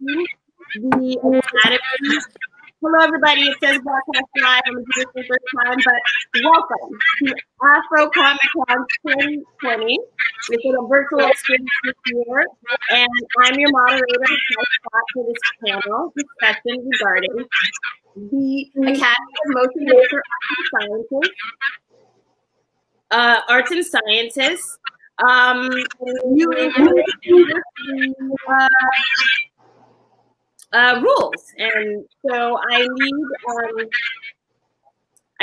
the Academy. Hello, everybody. It says broadcast live. I'm going to do this for the first time, but welcome to AFROCOMICCON 2020. It's a virtual experience this year, and I'm your moderator for this panel discussion regarding the Academy of Motion Picture Arts and Sciences. You include rules, and so I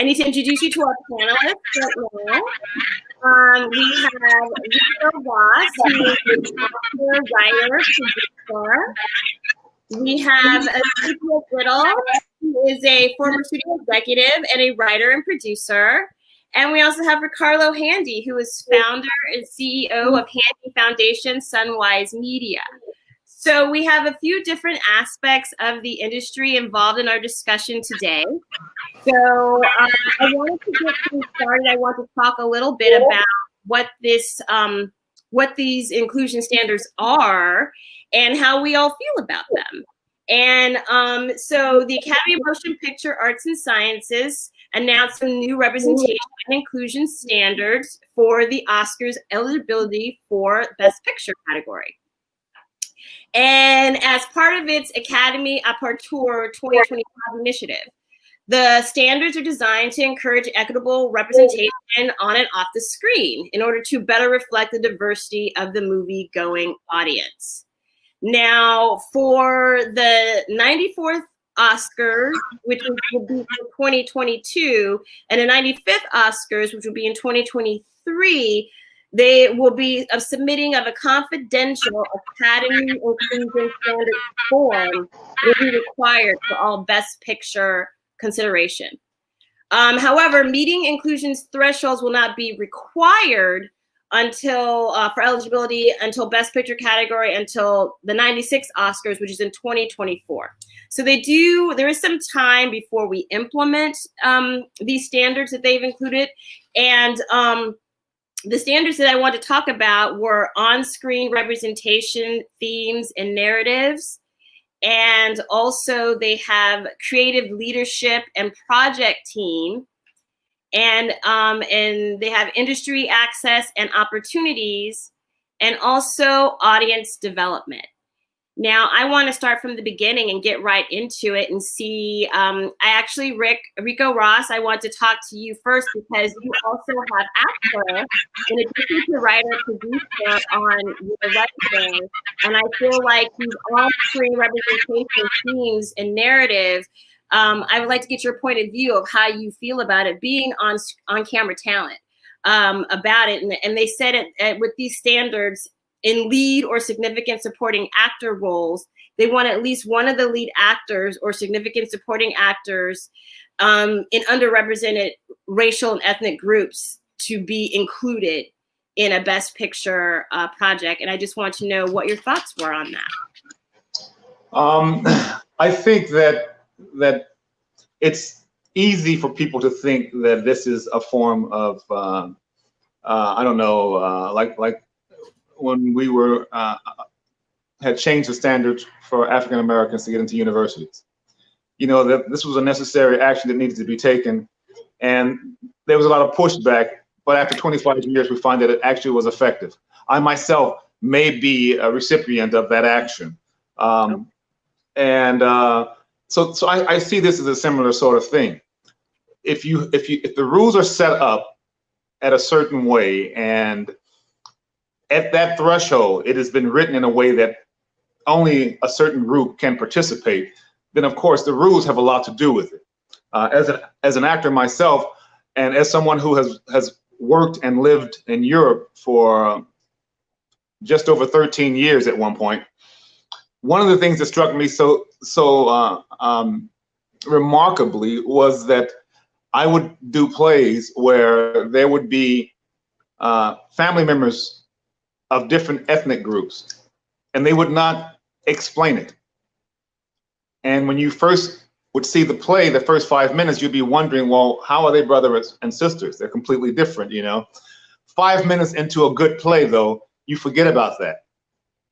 need to introduce you to our panelists right now. We have Ricco, who is an author, writer, producer. We have Cynthia, who is a former studio executive and a writer and producer. And we also have Ricardo Handy, who is founder and CEO of Handy Foundation Sunwise Media. So we have a few different aspects of the industry involved in our discussion today. So I wanted to get things started. I want to talk a little bit about what these inclusion standards are and how we all feel about them. And so the Academy of Motion Picture Arts and Sciences announced some new representation and inclusion standards for the Oscars eligibility for Best Picture category. And as part of its Academy Aperture 2025 initiative, the standards are designed to encourage equitable representation on and off the screen in order to better reflect the diversity of the movie-going audience. Now, for the 94th Oscars, which will be in 2022, and the 95th Oscars, which will be in 2023, they will be submitting of a confidential Academy Inclusion Standard form will be required for all Best Picture consideration. However, meeting inclusion thresholds will not be required until for eligibility until Best Picture category until the 96 Oscars, which is in 2024. So there is some time before we implement these standards that they've included. And the standards that I want to talk about were on-screen representation, themes, and narratives. And also they have creative leadership and project team. And they have industry access and opportunities, and also audience development. Now, I want to start from the beginning and get right into it and see. Ricco Ross, I want to talk to you first because you also have actor, in addition to writer, producer on your resume. And I feel like these on-screen representation themes and narrative. I would like to get your point of view of how you feel about it being on camera talent about it. And they said it with these standards in lead or significant supporting actor roles, they want at least one of the lead actors or significant supporting actors in underrepresented racial and ethnic groups to be included in a Best Picture project. And I just want to know what your thoughts were on that. I think that it's easy for people to think that this is a form of like when we were had changed the standards for African Americans to get into universities. You know, that this was a necessary action that needed to be taken, and there was a lot of pushback. But after 25 years, we find that it actually was effective. I myself may be a recipient of that action. So I see this as a similar sort of thing. If the rules are set up at a certain way, and at that threshold, it has been written in a way that only a certain group can participate, then of course the rules have a lot to do with it. As an actor myself, and as someone who has worked and lived in Europe for just over 13 years at one point, one of the things that struck me so remarkably was that I would do plays where there would be family members of different ethnic groups, and they would not explain it. And when you first would see the play, the first 5 minutes, you'd be wondering, well, how are they brothers and sisters? They're completely different, you know. 5 minutes into a good play, though, you forget about that,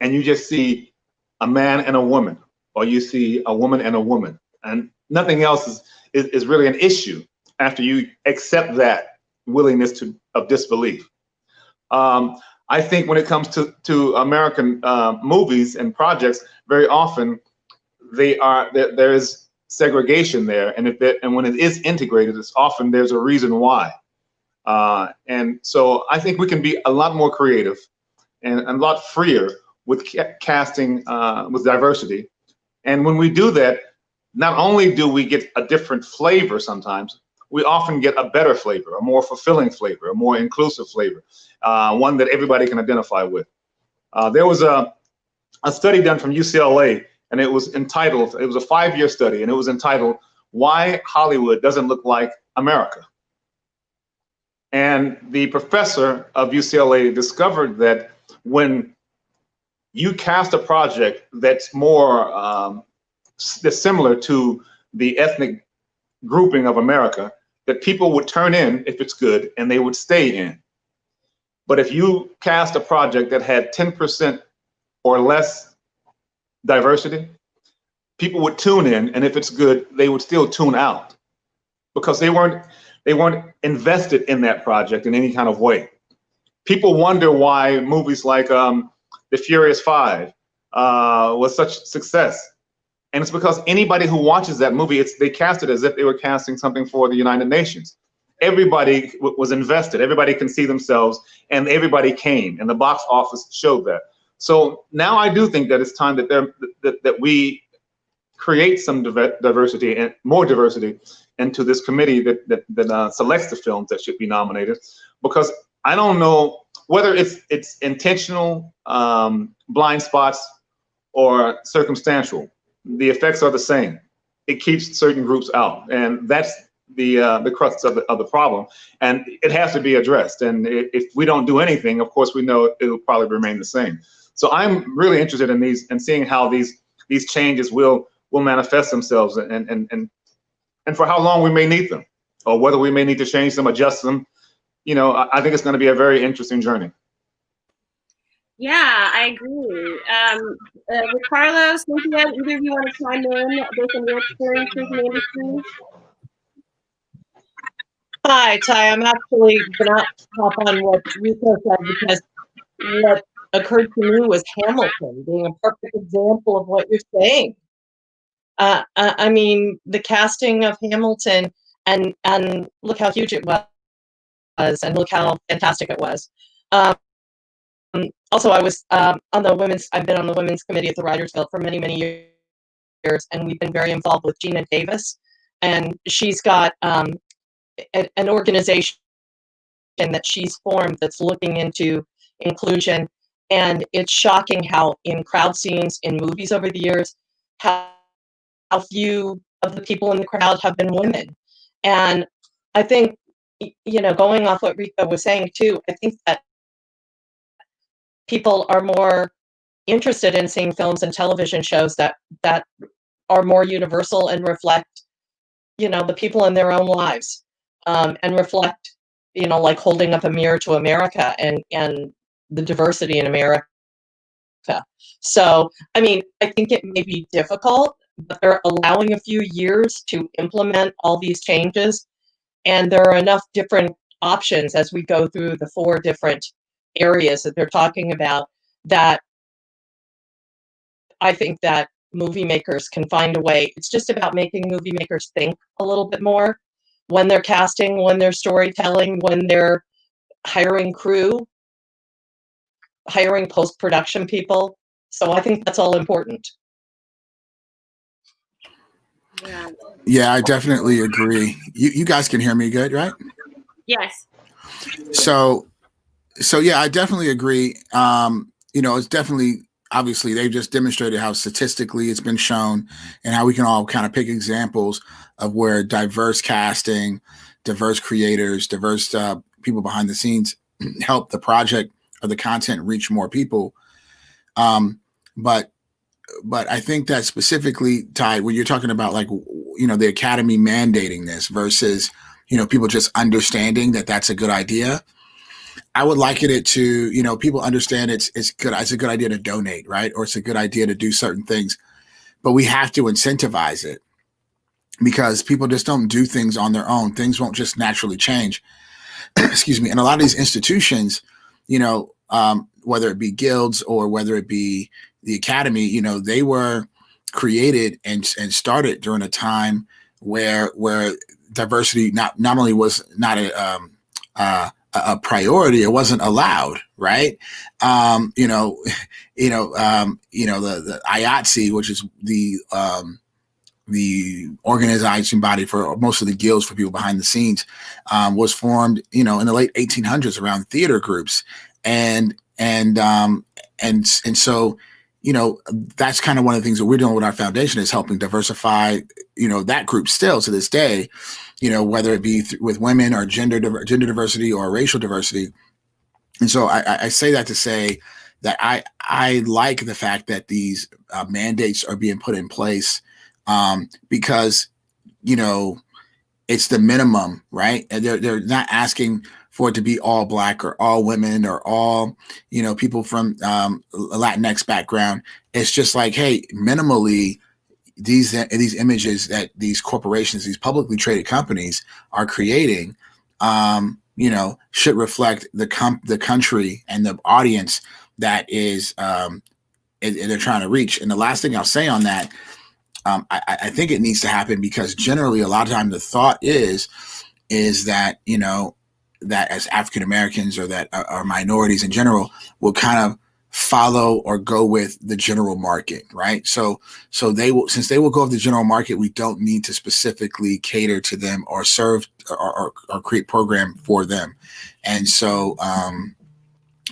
and you just see a man and a woman, or you see a woman and a woman, and nothing else is really an issue after you accept that willingness of disbelief. I think when it comes to American movies and projects, very often there is segregation there, and when it is integrated, it's often there's a reason why. And so I think we can be a lot more creative and a lot freer with casting with diversity. And when we do that, not only do we get a different flavor sometimes, we often get a better flavor, a more fulfilling flavor, a more inclusive flavor, one that everybody can identify with. There was a study done from UCLA, and it was a 5-year study, and it was entitled, "Why Hollywood Doesn't Look Like America." And the professor of UCLA discovered that when you cast a project that's more that's similar to the ethnic grouping of America, that people would turn in if it's good and they would stay in. But if you cast a project that had 10% or less diversity, people would tune in, and if it's good, they would still tune out because they weren't invested in that project in any kind of way. People wonder why movies like The Furious Five was such success. And it's because anybody who watches that movie, they cast it as if they were casting something for the United Nations. Everybody was invested, everybody can see themselves, and everybody came, and the box office showed that. So now I do think that it's time that we create some diversity and more diversity into this committee that selects the films that should be nominated, because I don't know whether it's intentional blind spots or circumstantial. The effects are the same. It keeps certain groups out, and that's the crux of the problem, and it has to be addressed. And if we don't do anything, of course, we know it'll probably remain the same. So I'm really interested in these and seeing how these changes will manifest themselves, and for how long we may need them, or whether we may need to change them, adjust them. You know, I think it's going to be a very interesting journey. Yeah, I agree. With Carlos, Cynthia, either of you want to chime in based on your experiences in the industry? Hi, Ty. I'm actually going to hop on what Ricco said, because what occurred to me was Hamilton being a perfect example of what you're saying. I mean, the casting of Hamilton, and look how huge it was, and look how fantastic it was. Also, I was I've been on the women's committee at the Writers Guild for many, many years, and we've been very involved with Gina Davis, and she's got an organization that she's formed that's looking into inclusion. And it's shocking how in crowd scenes in movies over the years, how few of the people in the crowd have been women. And I think, going off what Ricco was saying too, I think that people are more interested in seeing films and television shows that are more universal and reflect, the people in their own lives, and reflect, like holding up a mirror to America and the diversity in America. So, I mean, I think it may be difficult, but they're allowing a few years to implement all these changes. And there are enough different options as we go through the 4 different areas that they're talking about, that I think that movie makers can find a way. It's just about making movie makers think a little bit more when they're casting, when they're storytelling, when they're hiring crew, hiring post-production people. So I think that's all important. Yeah, I definitely agree. You guys can hear me good, right? Yes. So yeah, I definitely agree. It's definitely, obviously, they've just demonstrated how statistically it's been shown, and how we can all kind of pick examples of where diverse casting, diverse creators, diverse people behind the scenes help the project or the content reach more people. But I think that specifically, Ty, when you're talking about the Academy mandating this versus, people just understanding that that's a good idea, I would liken it to, people understand it's good. It's a good idea to donate, right? Or it's a good idea to do certain things. but we have to incentivize it, because people just don't do things on their own. Things won't just naturally change. Excuse me. And a lot of these institutions, you know, whether it be guilds or whether it be the academy, you know, they were created and started during a time where diversity not only was not a priority, it wasn't allowed, right? The IATSE, which is the organizing body for most of the guilds for people behind the scenes, was formed, you know, in the late 1800s around theater groups, and so, you know, that's kind of one of the things that we're doing with our foundation, is helping diversify, you know, that group still to this day, you know, whether it be with women or gender diversity or racial diversity. And so I say that to say that I like the fact that these mandates are being put in place, because, you know, it's the minimum, right? And they're not asking for it to be all Black or all women or all, you know, people from a Latinx background. It's just like, hey, minimally, these images that these corporations, these publicly traded companies are creating, you know, should reflect the country and the audience that is they're trying to reach. And the last thing I'll say on that, I think it needs to happen because generally a lot of time the thought is that, you know, that as African Americans or that are minorities in general will kind of follow or go with the general market, right? So they will, since they will go with the general market, we don't need to specifically cater to them or serve or create program for them. And so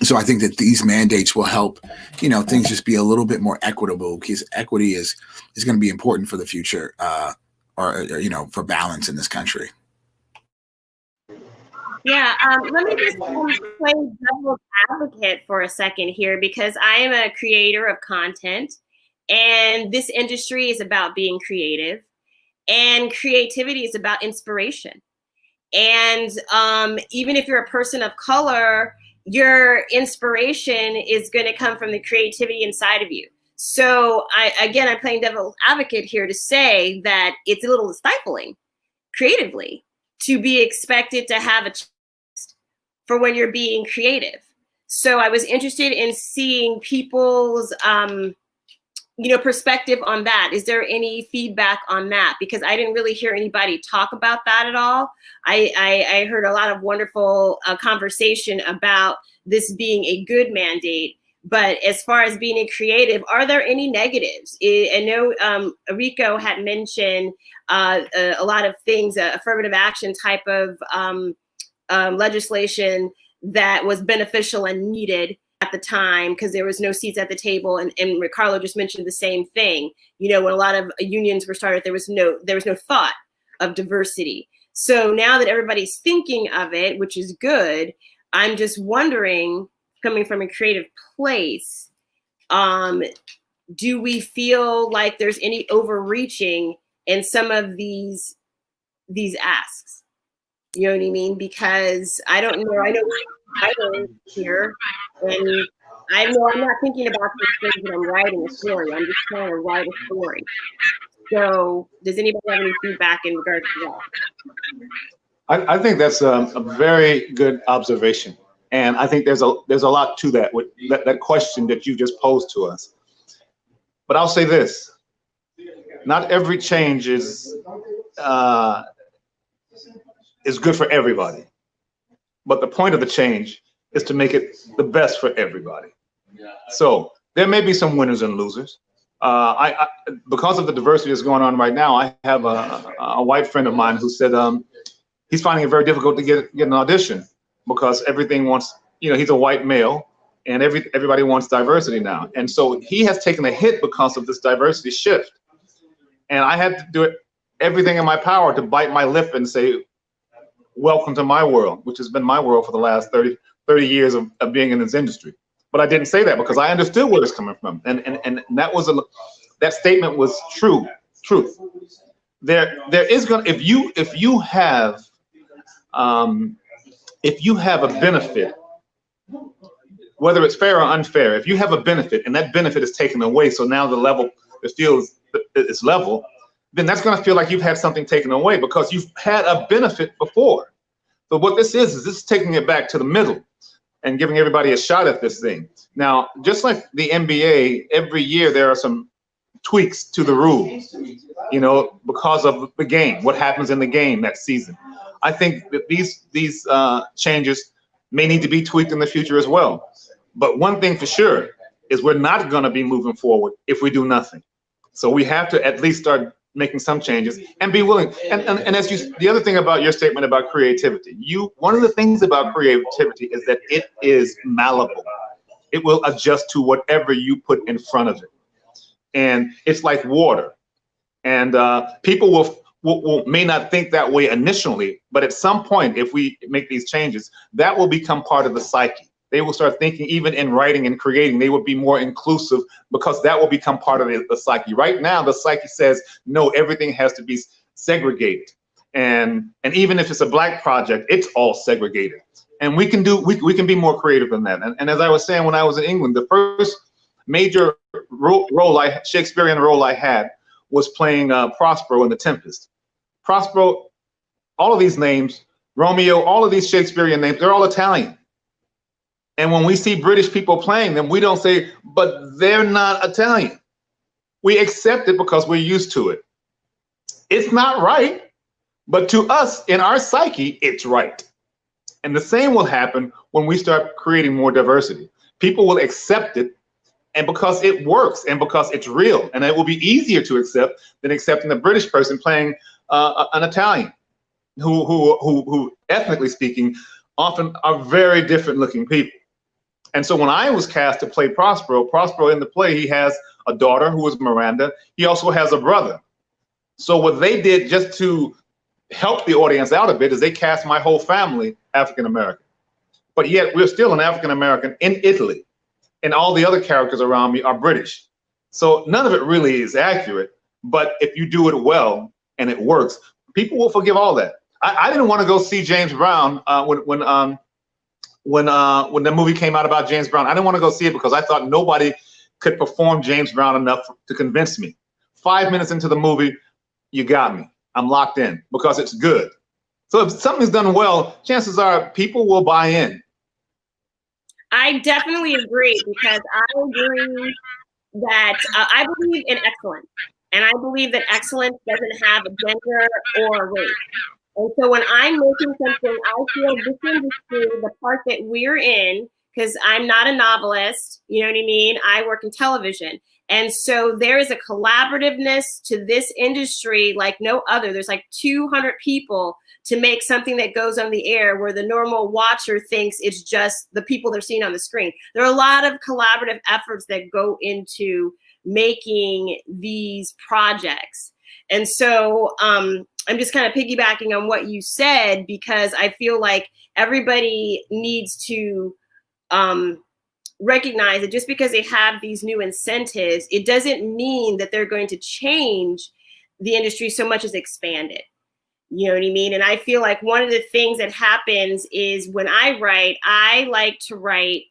so I think that these mandates will help, you know, things just be a little bit more equitable, because equity is going to be important for the future, or you know, for balance in this country. Yeah, let me just play devil's advocate for a second here, because I am a creator of content, and this industry is about being creative, and creativity is about inspiration. And even if you're a person of color, your inspiration is going to come from the creativity inside of you. So I'm playing devil's advocate here to say that it's a little stifling creatively to be expected to have a chest for when you're being creative. So I was interested in seeing people's, perspective on that. Is there any feedback on that? Because I didn't really hear anybody talk about that at all. I heard a lot of wonderful conversation about this being a good mandate. But as far as being a creative, are there any negatives? I know Ricco had mentioned a lot of things, affirmative action type of legislation that was beneficial and needed at the time because there was no seats at the table. And Ricardo just mentioned the same thing. You know, when a lot of unions were started, there was no thought of diversity. So now that everybody's thinking of it, which is good, I'm just wondering, coming from a creative place, do we feel like there's any overreaching in some of these asks? You know what I mean? Because I don't know. I know I'm here, and I know I'm not thinking about these things when I'm writing a story. I'm just trying to write a story. So, does anybody have any feedback in regards to that? I think that's a very good observation, and I think there's a lot to that with that question that you just posed to us. But I'll say this: not every change is good for everybody. But the point of the change is to make it the best for everybody. So there may be some winners and losers. I because of the diversity that's going on right now, I have a white friend of mine who said he's finding it very difficult to get an audition because everything wants, he's a white male and everybody wants diversity now. And so he has taken a hit because of this diversity shift. And I had to do everything in my power to bite my lip and say, welcome to my world, which has been my world for the last 30 years of being in this industry. But I didn't say that because I understood where it's coming from. And that statement was truth. There is going to, if you have a benefit, whether it's fair or unfair, if you have a benefit and that benefit is taken away, so now the its level, then that's going to feel like you've had something taken away because you've had a benefit before. So what this is taking it back to the middle and giving everybody a shot at this thing. Now, just like the NBA, every year there are some tweaks to the rules, you know, because of the game, what happens in the game that season. I think that these changes may need to be tweaked in the future as well. But one thing for sure is we're not going to be moving forward if we do nothing. So we have to at least start making some changes and be willing. And as you, the other thing about your statement about creativity, one of the things about creativity is that it is malleable. It will adjust to whatever you put in front of it. And it's like water. And people may not think that way initially, but at some point, if we make these changes, that will become part of the psyche. They will start thinking, even in writing and creating, they will be more inclusive because that will become part of the psyche. Right now, the psyche says, no, everything has to be segregated. And even if it's a Black project, it's all segregated. And we can be more creative than that. And as I was saying, when I was in England, the first major Shakespearean role I had was playing Prospero in The Tempest. Prospero, all of these names, Romeo, all of these Shakespearean names, they're all Italian. And when we see British people playing them, we don't say, but they're not Italian. We accept it because we're used to it. It's not right, but to us, in our psyche, it's right. And the same will happen when we start creating more diversity. People will accept it, and because it works and because it's real, and it will be easier to accept than accepting a British person playing an Italian, who ethnically speaking, often are very different looking people. And so when I was cast to play Prospero in the play, he has a daughter who is Miranda. He also has a brother. So what they did just to help the audience out a bit is they cast my whole family African American. But yet we're still an African American in Italy, and all the other characters around me are British. So none of it really is accurate, but if you do it well and it works, people will forgive all that. I didn't want to go see James Brown when the movie came out about James Brown. I didn't want to go see it because I thought nobody could perform James Brown enough to convince me. 5 minutes into the movie, you got me. I'm locked in because it's good. So if something's done well, chances are people will buy in. I definitely agree, because I agree that I believe in excellence. And I believe that excellence doesn't have a gender or a race. And so when I'm making something, I feel this industry, the part that we're in, because I'm not a novelist, you know what I mean? I work in television. And so there is a collaborativeness to this industry like no other. There's like 200 people to make something that goes on the air where the normal watcher thinks it's just the people they're seeing on the screen. There are a lot of collaborative efforts that go into making these projects. And so I'm just kind of piggybacking on what you said, because I feel like everybody needs to recognize that just because they have these new incentives, it doesn't mean that they're going to change the industry so much as expand it. You know what I mean? And I feel like one of the things that happens is when I write, I like to write,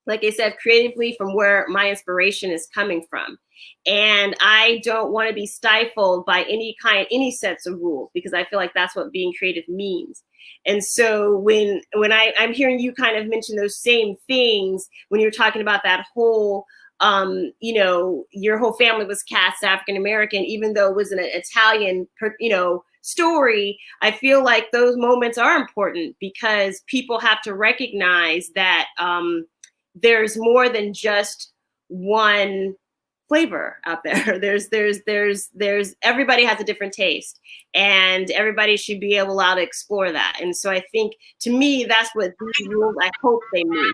like I said, creatively from where my inspiration is coming from. And I don't want to be stifled by any sets of rules, because I feel like that's what being creative means. And so when I'm hearing you kind of mention those same things, when you're talking about that whole, you know, your whole family was cast African-American, even though it was an Italian, you know, story, I feel like those moments are important, because people have to recognize that there's more than just one flavor out there. There's everybody has a different taste, and everybody should be allowed to explore that. And so I think, to me, that's what these rules, I hope they mean.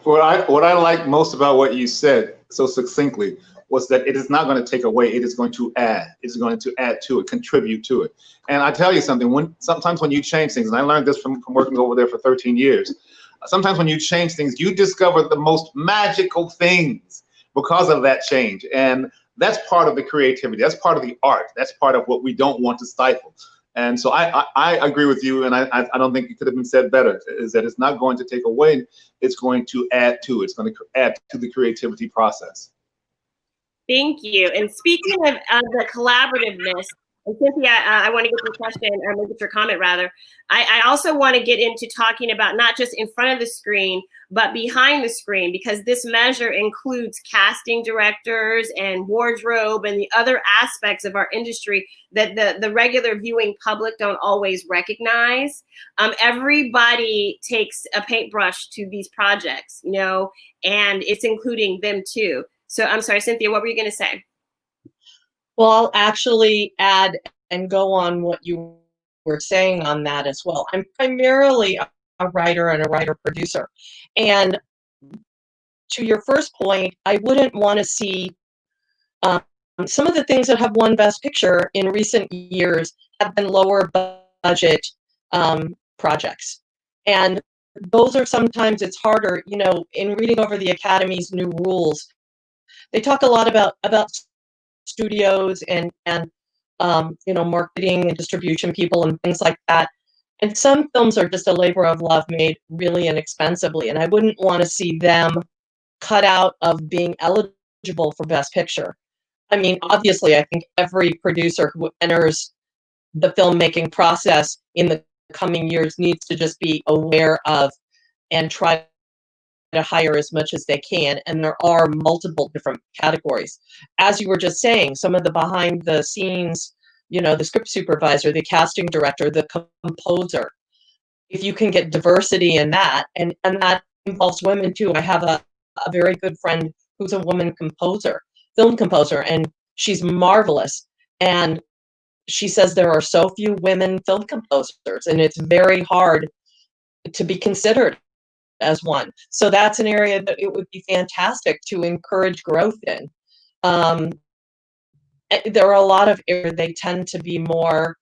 What I like most about what you said so succinctly was that it is not going to take away, it is going to add. It's going to add to it, contribute to it. And I tell you something, sometimes when you change things, and I learned this from working over there for 13 years, sometimes when you change things, you discover the most magical things because of that change. And that's part of the creativity. That's part of the art. That's part of what we don't want to stifle. And so I agree with you, and I don't think it could have been said better, is that it's not going to take away, it's going to add to it. It's going to add to the creativity process. Thank you. And speaking of the collaborativeness, and Cynthia, I want to get your question, or maybe your comment rather. I also want to get into talking about not just in front of the screen, but behind the screen, because this measure includes casting directors and wardrobe and the other aspects of our industry that the regular viewing public don't always recognize. Everybody takes a paintbrush to these projects, you know, and it's including them too. So I'm sorry, Cynthia, what were you going to say? Well, I'll actually add and go on what you were saying on that as well. I'm primarily a writer and a writer-producer. And to your first point, I wouldn't want to see some of the things that have won Best Picture in recent years have been lower budget projects. And those are sometimes, it's harder, you know, in reading over the Academy's new rules, they talk a lot about studios and you know, marketing and distribution people and things like that. And some films are just a labor of love made really inexpensively. And I wouldn't want to see them cut out of being eligible for Best Picture. I mean, obviously, I think every producer who enters the filmmaking process in the coming years needs to just be aware of and try to hire as much as they can. And there are multiple different categories. As you were just saying, some of the behind the scenes, you know, the script supervisor, the casting director, the composer, if you can get diversity in that, and that involves women too. I have a very good friend who's a woman composer, film composer, and she's marvelous. And she says there are so few women film composers, and it's very hard to be considered as one. So that's an area that it would be fantastic to encourage growth in. There are a lot of areas they tend to be more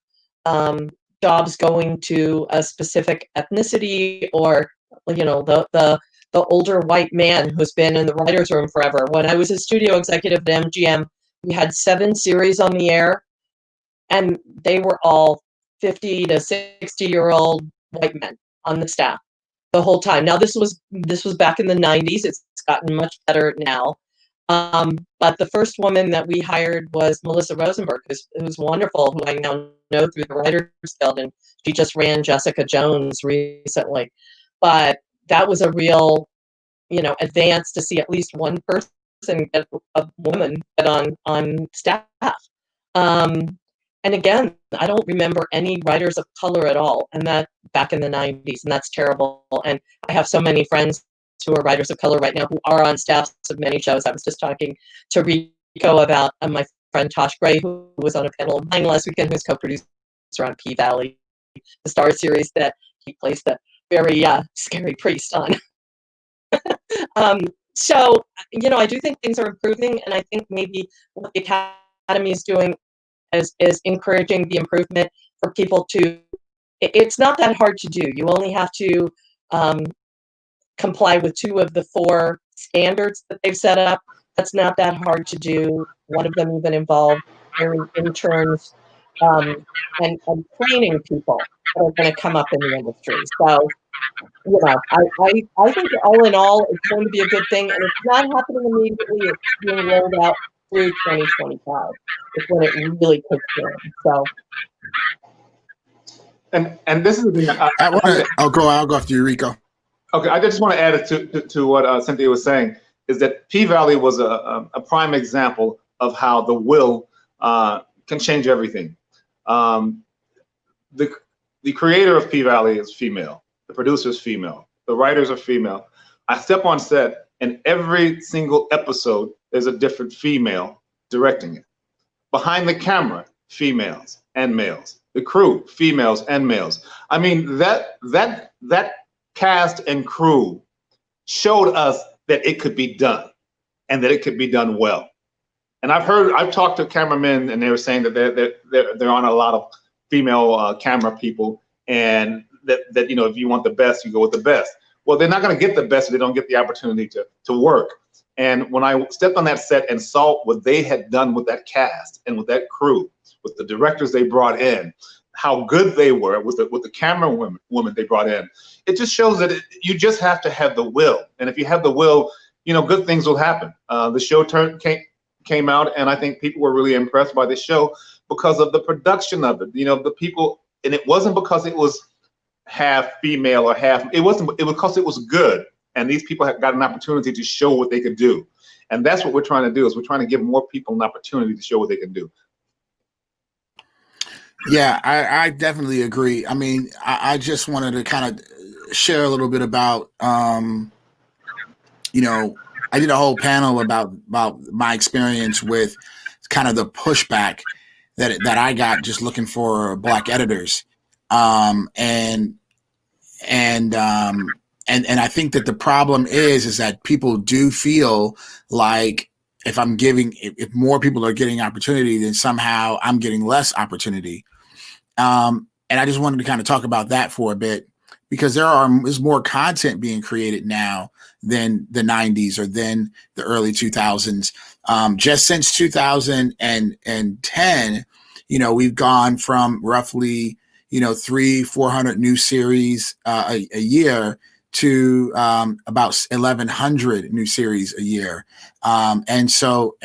jobs going to a specific ethnicity, or, you know, the older white man who's been in the writer's room forever. When I was a studio executive at MGM, we had 7 series on the air, and they were all 50 to 60-year-old white men on the staff the whole time. Now, this was back in the 90s. It's gotten much better now. But the first woman that we hired was Melissa Rosenberg, who's wonderful, who I now know through the Writers Guild, and she just ran Jessica Jones recently. But that was a real, you know, advance to see at least one person, a woman, get on staff. And again, I don't remember any writers of color at all, and that back in the 90s, and that's terrible. And I have so many friends who are writers of color right now who are on staffs of many shows. I was just talking to Ricco about my friend Tosh Gray, who was on a panel of mine last weekend, who's co-producer on P-Valley, the Star series that he plays the very scary priest on. So, you know, I do think things are improving, and I think maybe what the Academy is doing is encouraging the improvement for people to, it's not that hard to do. You only have to comply with 2 of the 4 standards that they've set up. That's not that hard to do. One of them even involved hiring interns and training people that are going to come up in the industry. So, you know, I think all in all, it's going to be a good thing, and it's not happening immediately. It's being rolled out through 2025. It's when it really kicks in. So. And this is the thing. I'll go after you, Ricco. Okay, I just want to add it to what Cynthia was saying, is that P-Valley was a prime example of how the will can change everything. The creator of P-Valley is female. The producer is female. The writers are female. I step on set, and every single episode, there's a different female directing it. Behind the camera, females and males. The crew, females and males. I mean, that cast and crew showed us that it could be done, and that it could be done well. And I've talked to cameramen, and they were saying that they're on a lot of female camera people, and that you know, if you want the best, you go with the best. Well, they're not going to get the best if they don't get the opportunity to work. And when I stepped on that set and saw what they had done with that cast and with that crew, with the directors they brought in, how good they were with the camera woman they brought in, it just shows that you just have to have the will. And if you have the will, you know, good things will happen. The show came out, and I think people were really impressed by the show because of the production of it. You know, the people, and it wasn't because it was half female or half, it was because it was good, and these people had got an opportunity to show what they could do. And that's what we're trying to do, is we're trying to give more people an opportunity to show what they can do. Yeah, I definitely agree. I mean, I just wanted to kind of share a little bit about, you know, I did a whole panel about my experience with kind of the pushback that I got just looking for Black editors, and I think that the problem is that people do feel like if more people are getting opportunity, then somehow I'm getting less opportunity. And I just wanted to kind of talk about that for a bit, because there's more content being created now than the 90s or than the early 2000s. Just since 2010, you know, we've gone from roughly, you know, 300-400 new series a year to about 1,100 new series a year. And so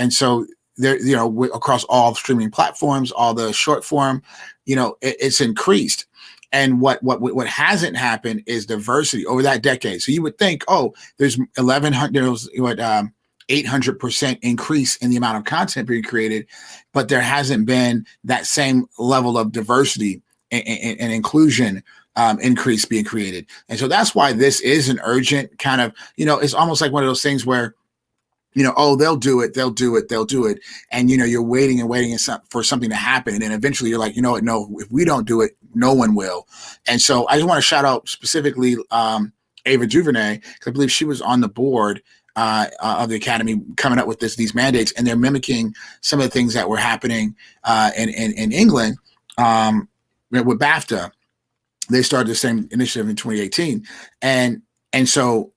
there, you know, across all streaming platforms, all the short form, you know, it's increased. And what hasn't happened is diversity over that decade. So you would think, oh, there's 1,100, there was 800% increase in the amount of content being created, but there hasn't been that same level of diversity and inclusion increase being created. And so that's why this is an urgent kind of, you know, it's almost like one of those things where, you know, oh, they'll do it. And, you know, you're waiting for something to happen. And then eventually you're like, you know what, no, if we don't do it, no one will. And so I just want to shout out specifically Ava DuVernay, because I believe she was on the board of the Academy coming up with these mandates, and they're mimicking some of the things that were happening in England with BAFTA. They started the same initiative in 2018. And so,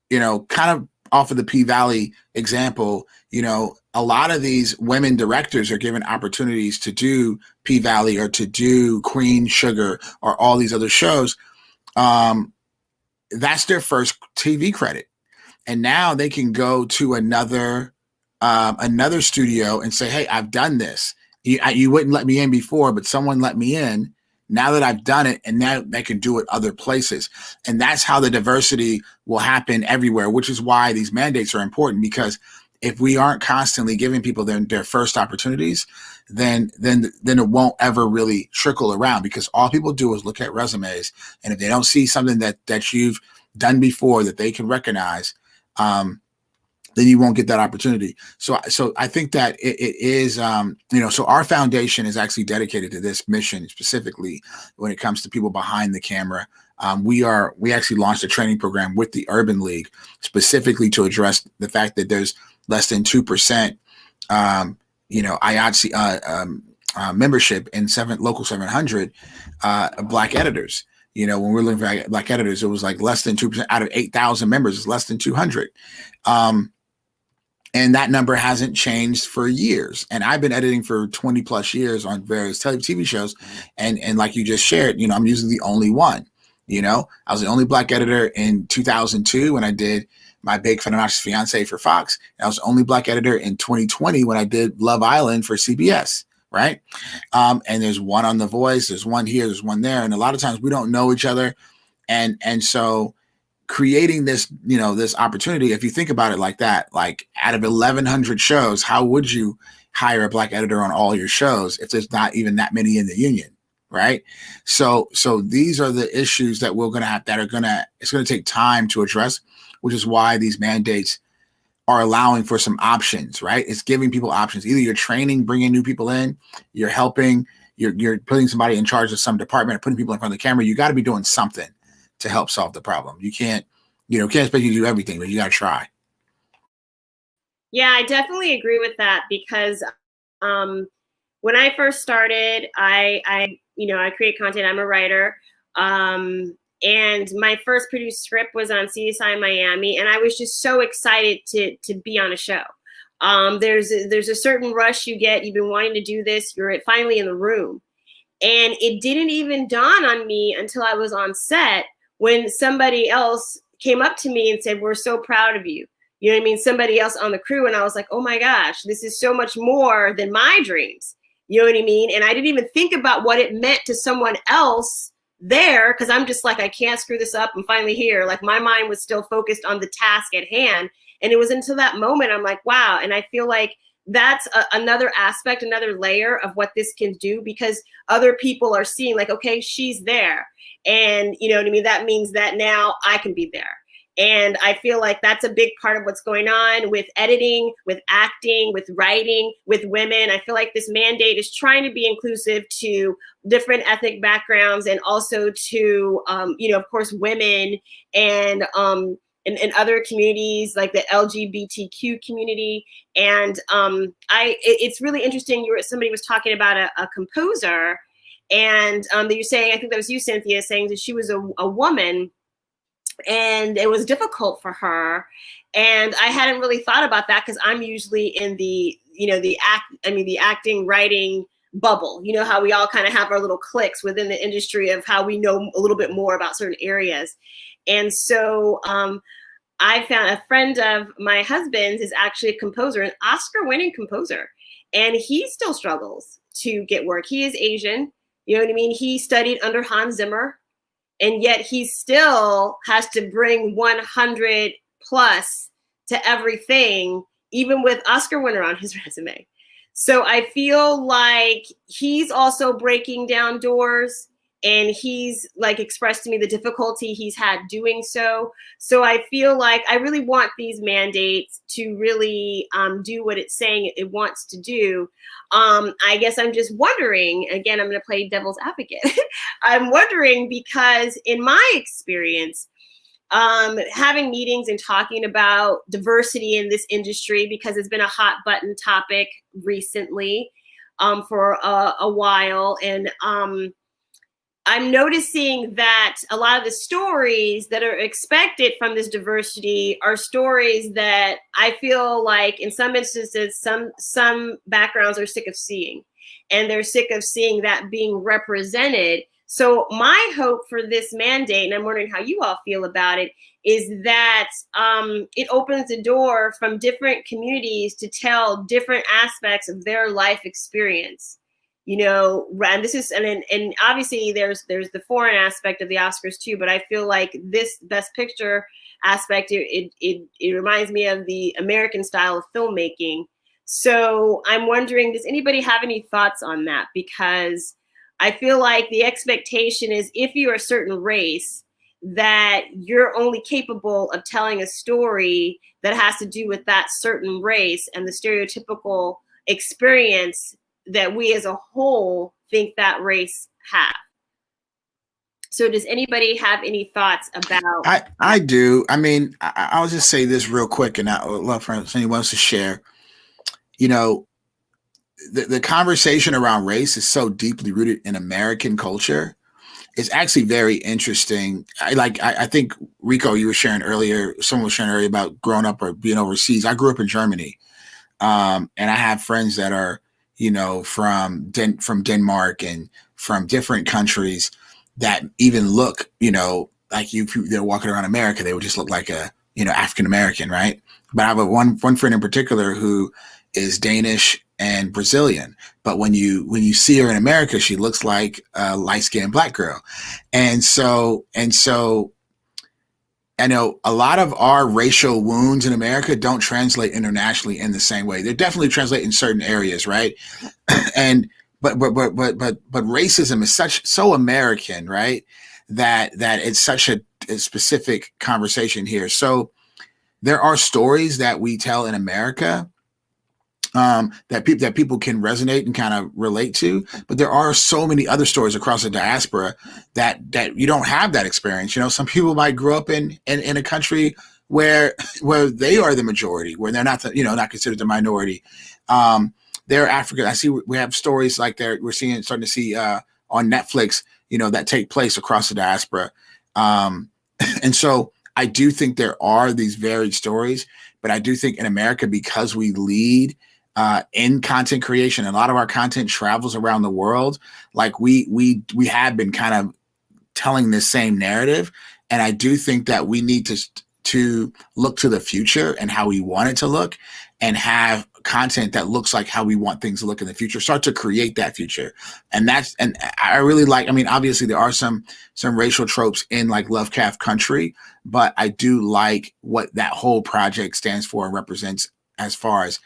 you know, kind of off of the P-Valley example, you know, a lot of these women directors are given opportunities to do P-Valley or to do Queen Sugar or all these other shows. That's their first TV credit. And now they can go to another studio and say, hey, I've done this. You wouldn't let me in before, but someone let me in. Now that I've done it, and now they can do it other places. And that's how the diversity will happen everywhere, which is why these mandates are important, because if we aren't constantly giving people their first opportunities, then it won't ever really trickle around, because all people do is look at resumes. And if they don't see something that you've done before that they can recognize, then you won't get that opportunity. So I think that it is, you know, so our foundation is actually dedicated to this mission specifically when it comes to people behind the camera. We actually launched a training program with the Urban League specifically to address the fact that there's less than 2%, you know, IATSE membership in local 700 Black editors. You know, when we're looking for Black editors, it was like less than 2% out of 8,000 members. It's less than 200. And that number hasn't changed for years. And I've been editing for 20 plus years on various TV shows. And like you just shared, you know, I'm usually the only one. You know, I was the only Black editor in 2002 when I did my Big Fun Obnoxious Fiance for Fox. And I was the only Black editor in 2020 when I did Love Island for CBS. Right. And there's one on The Voice. There's one here. There's one there. And a lot of times we don't know each other. And so creating this, you know, this opportunity, if you think about it like that, like out of 1,100 shows, how would you hire a Black editor on all your shows if there's not even that many in the union, right? So these are the issues that we're going to have it's going to take time to address, which is why these mandates are allowing for some options, right? It's giving people options. Either you're training, bringing new people in, you're helping, you're putting somebody in charge of some department, putting people in front of the camera. You got to be doing something to help solve the problem. You can't expect you to do everything, but you got to try. Yeah, I definitely agree with that, because when I first started, I create content. I'm a writer. And my first produced script was on CSI Miami, and I was just so excited to be on a show. There's a certain rush you get. You've been wanting to do this. You're finally in the room. And it didn't even dawn on me until I was on set when somebody else came up to me and said, "We're so proud of you. You know what I mean? Somebody else on the crew. And I was like, oh my gosh, this is so much more than my dreams. You know what I mean? And I didn't even think about what it meant to someone else there, because I'm just like, I can't screw this up. I'm finally here. Like my mind was still focused on the task at hand. And it was until that moment I'm like, wow. And I feel like that's another aspect, another layer of what this can do, because other people are seeing like, okay, she's there. And you know what I mean? That means that now I can be there. And I feel like that's a big part of what's going on with editing, with acting, with writing, with women. I feel like this mandate is trying to be inclusive to different ethnic backgrounds, and also to, you know, of course, women and other communities like the LGBTQ community. And it's really interesting. Somebody was talking about a composer, and that you're saying, I think that was you, Cynthia, saying that she was a woman, and it was difficult for her. And I hadn't really thought about that, because I'm usually in the, you know, the acting, writing bubble. You know how we all kind of have our little cliques within the industry of how we know a little bit more about certain areas. And so I found a friend of my husband's is actually a composer, an Oscar-winning composer, and he still struggles to get work. He is Asian, you know what I mean? He studied under Hans Zimmer, and yet he still has to bring 100 plus to everything, even with Oscar winner on his resume. So I feel like he's also breaking down doors, and he's like expressed to me the difficulty he's had doing so. So I feel like I really want these mandates to really do what it's saying it wants to do. I guess I'm just wondering, again, I'm going to play devil's advocate. I'm wondering because in my experience, having meetings and talking about diversity in this industry, because it's been a hot button topic recently for a while. And I'm noticing that a lot of the stories that are expected from this diversity are stories that I feel like in some instances, some backgrounds are sick of seeing, and they're sick of seeing that being represented. So my hope for this mandate, and I'm wondering how you all feel about it, is that it opens the door from different communities to tell different aspects of their life experience. You know, and this is, and obviously there's the foreign aspect of the Oscars too, but I feel like this Best Picture aspect, it reminds me of the American style of filmmaking. So I'm wondering, does anybody have any thoughts on that? Because I feel like the expectation is if you're a certain race, that you're only capable of telling a story that has to do with that certain race and the stereotypical experience that we as a whole think that race have. So does anybody have any thoughts about? I do. I mean, I'll just say this real quick, and I would love for anyone else to share. You know, the conversation around race is so deeply rooted in American culture. It's actually very interesting. I think, Ricco, you were sharing earlier, someone was sharing earlier about growing up or being overseas. I grew up in Germany. And I have friends that are, you know, from Denmark and from different countries that even look, you know, like they're walking around America, they would just look like a, you know, African American, right? But I have one friend in particular who is Danish and Brazilian, but when you see her in America, she looks like a light-skinned Black girl, and so I know a lot of our racial wounds in America don't translate internationally in the same way. They definitely translate in certain areas, right? And but racism is so American, right? That it's such a specific conversation here. So there are stories that we tell in America that people can resonate and kind of relate to, but there are so many other stories across the diaspora that you don't have that experience. You know, some people might grow up in a country where they are the majority, where they're not not considered the minority. They're African. I see we have stories like that. We're starting to see on Netflix, you know, that take place across the diaspora. And so I do think there are these varied stories, but I do think in America, because we lead in content creation, and a lot of our content travels around the world, like we have been kind of telling this same narrative. And I do think that we need to look to the future and how we want it to look, and have content that looks like how we want things to look in the future, start to create that future. And I really like, I mean, obviously there are some racial tropes in like Lovecraft Country, but I do like what that whole project stands for and represents, as far as,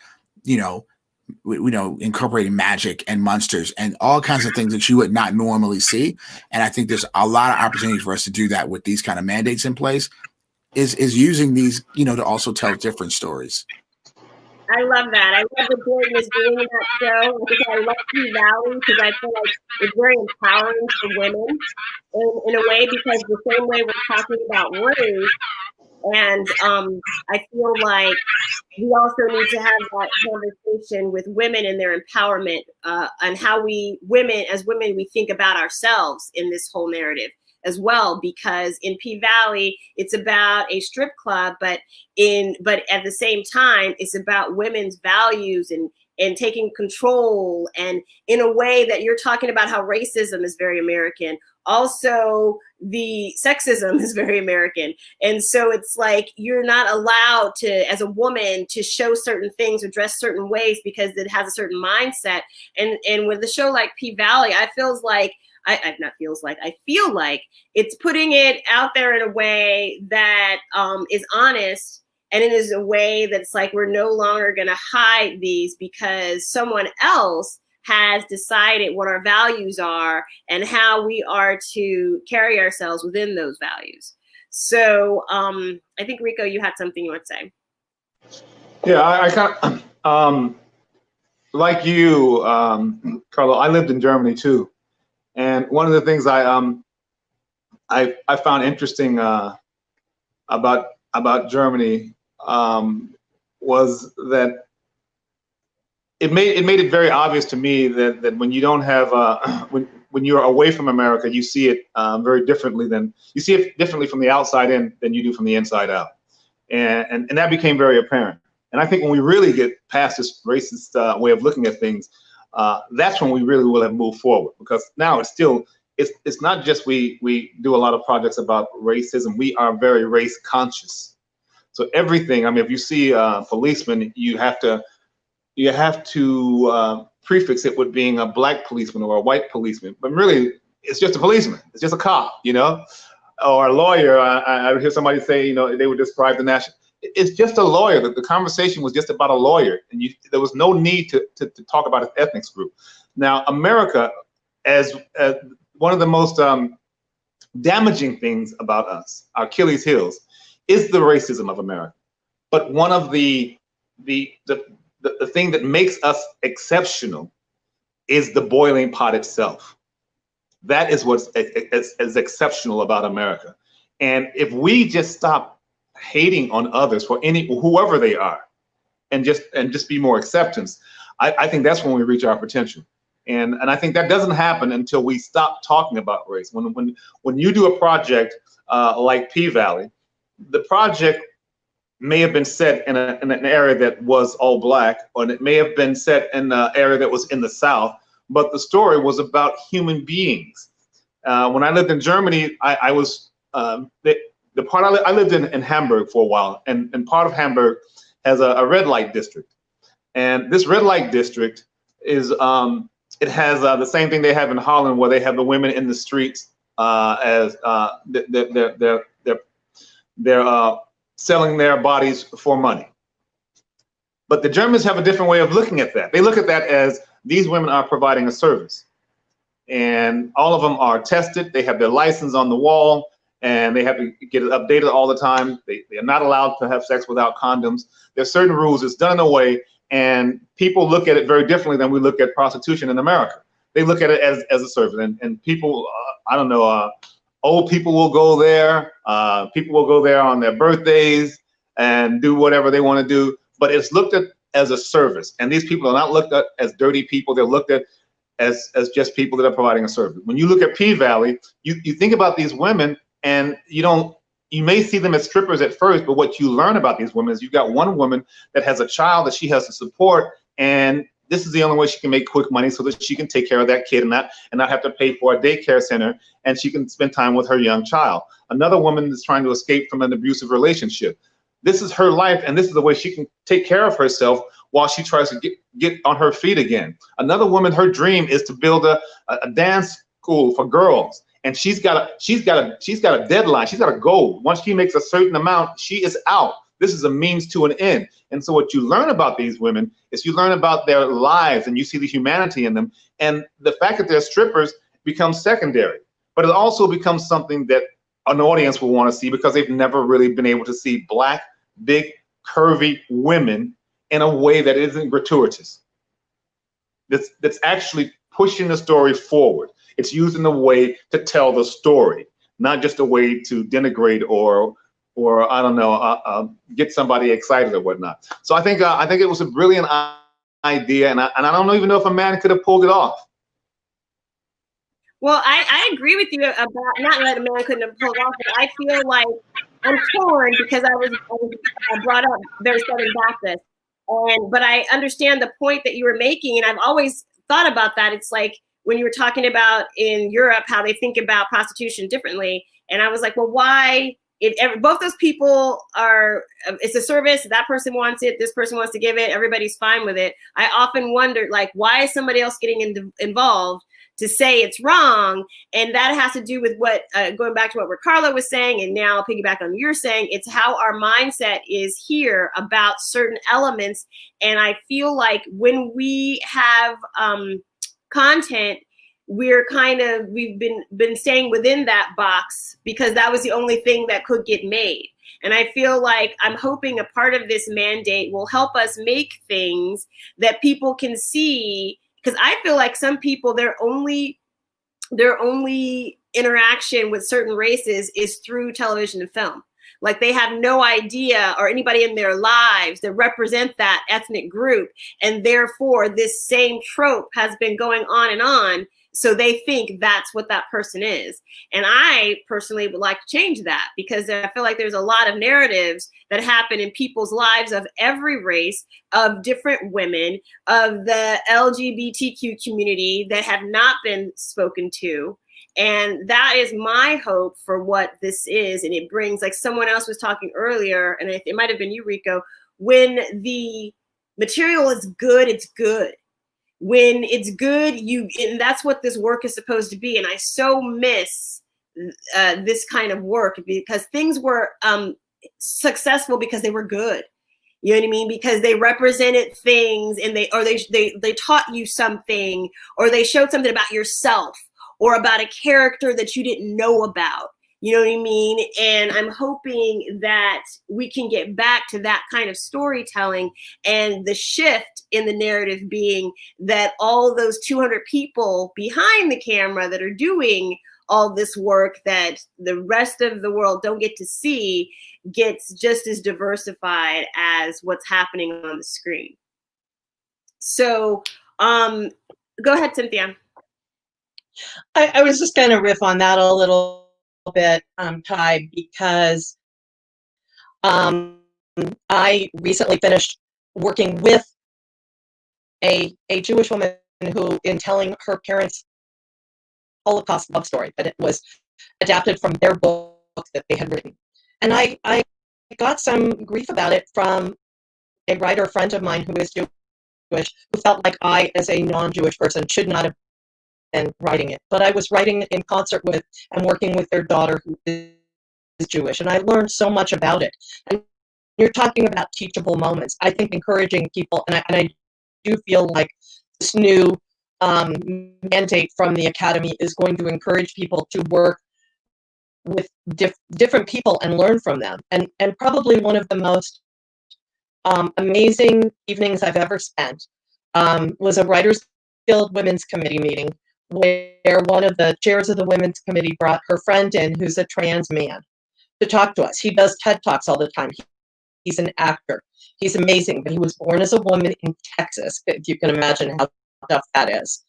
incorporating magic and monsters and all kinds of things that you would not normally see. And I think there's a lot of opportunity for us to do that with these kind of mandates in place, is using these, to also tell different stories. I love that. I love what Jordan is doing in that show. I love P-Valley because I feel like it's very empowering for women in a way, because the same way we're talking about race, and I feel like we also need to have that conversation with women and their empowerment, and how as women, we think about ourselves in this whole narrative as well, because in P-Valley, it's about a strip club, but at the same time, it's about women's values and taking control, and in a way that you're talking about how racism is very American. Also, the sexism is very American. And so it's like, you're not allowed to, as a woman, to show certain things or dress certain ways because it has a certain mindset. And with a show like P-Valley, I feel like it's putting it out there in a way that is honest, and it is a way that's like, we're no longer going to hide these because someone else has decided what our values are and how we are to carry ourselves within those values. So I think, Ricco, you had something you want to say. Yeah, I kind of, like you, Carlo, I lived in Germany too. And one of the things I found interesting about Germany was that it made it very obvious to me that when you don't have when you're away from America, you see it very differently from the outside in than you do from the inside out, and that became very apparent. And I think when we really get past this racist way of looking at things, that's when we really will have moved forward, because now it's not just we do a lot of projects about racism. We are very race conscious. So everything, I mean, if you see a policeman, you have to prefix it with being a black policeman or a white policeman, but really it's just a policeman. It's just a cop, or a lawyer. I hear somebody say, they would describe the national. It's just a lawyer. The conversation was just about a lawyer, and there was no need to talk about an ethnic group. Now, America, as one of the most damaging things about us, our Achilles heels, is the racism of America. But one of the thing that makes us exceptional is the boiling pot itself. That is what's is exceptional about America. And if we just stop hating on others for whoever they are, and just be more acceptance, I think that's when we reach our potential. And I think that doesn't happen until we stop talking about race. When you do a project like P-Valley, the project may have been set in an area that was all black, or it may have been set in an area that was in the South, but the story was about human beings. When I lived in Germany, I was the part I lived in Hamburg for a while, and part of Hamburg has a red light district, and this red light district is it has the same thing they have in Holland, where they have the women in the streets as they're selling their bodies for money. But the Germans have a different way of looking at that. They look at that as these women are providing a service, and all of them are tested. They have their license on the wall, and they have to get it updated all the time. They are not allowed to have sex without condoms. There's certain rules. It's done in a way, and people look at it very differently than we look at prostitution in America. They look at it as a service, and people, old people will go there. People will go there on their birthdays and do whatever they want to do. But it's looked at as a service. And these people are not looked at as dirty people. They're looked at as just people that are providing a service. When you look at P-Valley, you think about these women, and you may see them as strippers at first, but what you learn about these women is you've got one woman that has a child that she has to support, and this is the only way she can make quick money so that she can take care of that kid and not have to pay for a daycare center, and she can spend time with her young child. Another woman is trying to escape from an abusive relationship. This is her life, and this is the way she can take care of herself while she tries to get on her feet again. Another woman, her dream is to build a dance school for girls, and she's got a deadline. She's got a goal. Once she makes a certain amount, she is out. This is a means to an end. And so what you learn about these women is you learn about their lives, and you see the humanity in them. And the fact that they're strippers becomes secondary, but it also becomes something that an audience will want to see, because they've never really been able to see Black, big, curvy women in a way that isn't gratuitous. That's actually pushing the story forward. It's used in a way to tell the story, not just a way to denigrate or I don't know, get somebody excited or whatnot. So I think it was a brilliant idea, and I don't even know if a man could have pulled it off. Well, I agree with you about not that a man couldn't have pulled off, but I feel like I'm torn because I was brought up very Southern Baptist, but I understand the point that you were making, and I've always thought about that. It's like when you were talking about in Europe how they think about prostitution differently, and I was like, well, why? If both those people are, it's a service, that person wants it, this person wants to give it, everybody's fine with it. I often wondered, like, why is somebody else getting involved to say it's wrong? And that has to do with what, going back to what Ricardo was saying, and now piggyback on you're saying, it's how our mindset is here about certain elements. And I feel like when we have content, we've been staying within that box because that was the only thing that could get made. And I feel like I'm hoping a part of this mandate will help us make things that people can see, because I feel like some people, their only interaction with certain races is through television and film. Like they have no idea, or anybody in their lives that represent that ethnic group. And therefore this same trope has been going on and on. So they think that's what that person is. And I personally would like to change that, because I feel like there's a lot of narratives that happen in people's lives of every race, of different women, of the LGBTQ community that have not been spoken to. And that is my hope for what this is. And it brings, like someone else was talking earlier, and it might have been you, Ricco, when the material is good, it's good. When it's good, and that's what this work is supposed to be. And I so miss this kind of work, because things were successful because they were good. You know what I mean? Because they represented things, and they taught you something, or they showed something about yourself, or about a character that you didn't know about. You know what I mean? And I'm hoping that we can get back to that kind of storytelling, and the shift in the narrative being that all those 200 people behind the camera that are doing all this work that the rest of the world don't get to see gets just as diversified as what's happening on the screen. So go ahead, Cynthia. I was just going to riff on that a little bit, Ty, because I recently finished working with a Jewish woman who, in telling her parents' Holocaust love story, that it was adapted from their book that they had written. And I got some grief about it from a writer friend of mine who is Jewish, who felt like I, as a non-Jewish person, should not have been writing it. But I was writing it in concert with and working with their daughter, who is Jewish, and I learned so much about it. And you're talking about teachable moments. I think encouraging people, and I do feel like this new mandate from the Academy is going to encourage people to work with different people and learn from them. And probably one of the most amazing evenings I've ever spent was a Writers Guild Women's Committee meeting, where one of the chairs of the Women's Committee brought her friend in, who's a trans man, to talk to us. He does TED Talks all the time. He's an actor. He's amazing, but he was born as a woman in Texas, if you can imagine how tough that is.